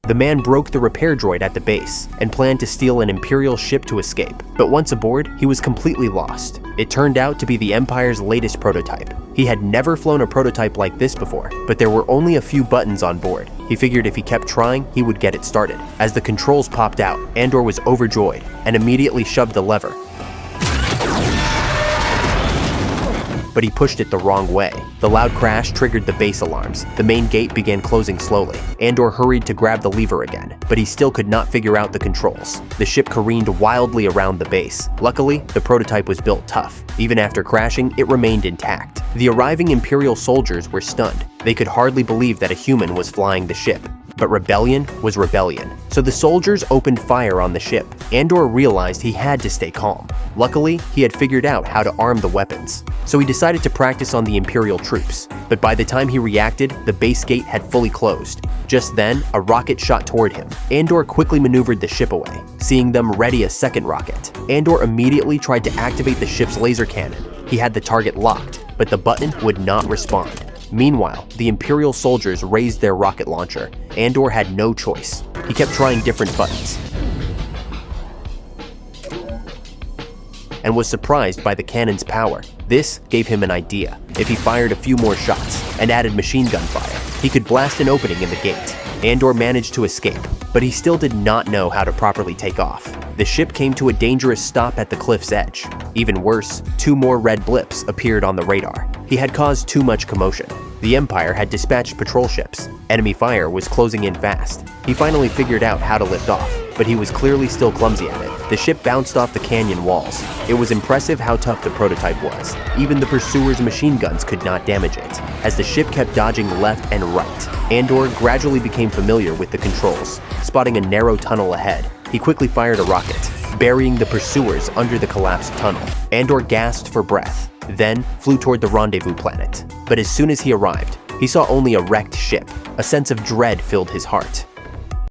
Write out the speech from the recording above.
The man broke the repair droid at the base and planned to steal an Imperial ship to escape, but once aboard, he was completely lost. It turned out to be the Empire's latest prototype. He had never flown a prototype like this before, but there were only a few buttons on board. He figured if he kept trying, he would get it started. As the controls popped out, Andor was overjoyed and immediately shoved the lever. But he pushed it the wrong way. The loud crash triggered the base alarms. The main gate began closing slowly. Andor hurried to grab the lever again, but he still could not figure out the controls. The ship careened wildly around the base. Luckily, the prototype was built tough. Even after crashing, it remained intact. The arriving Imperial soldiers were stunned. They could hardly believe that a human was flying the ship. But rebellion was rebellion. So the soldiers opened fire on the ship. Andor realized he had to stay calm. Luckily, he had figured out how to arm the weapons. So he decided to practice on the Imperial troops. But by the time he reacted, the base gate had fully closed. Just then, a rocket shot toward him. Andor quickly maneuvered the ship away, seeing them ready a second rocket. Andor immediately tried to activate the ship's laser cannon. He had the target locked, but the button would not respond. Meanwhile, the Imperial soldiers raised their rocket launcher. Andor had no choice. He kept trying different buttons and was surprised by the cannon's power. This gave him an idea. If he fired a few more shots and added machine gun fire, he could blast an opening in the gate. Andor managed to escape, but he still did not know how to properly take off. The ship came to a dangerous stop at the cliff's edge. Even worse, 2 more red blips appeared on the radar. He had caused too much commotion. The Empire had dispatched patrol ships. Enemy fire was closing in fast. He finally figured out how to lift off, but he was clearly still clumsy at it. The ship bounced off the canyon walls. It was impressive how tough the prototype was. Even the pursuer's machine guns could not damage it. As the ship kept dodging left and right, Andor gradually became familiar with the controls. Spotting a narrow tunnel ahead, he quickly fired a rocket, burying the pursuers under the collapsed tunnel. Andor gasped for breath, then flew toward the rendezvous planet. But as soon as he arrived, he saw only a wrecked ship. A sense of dread filled his heart.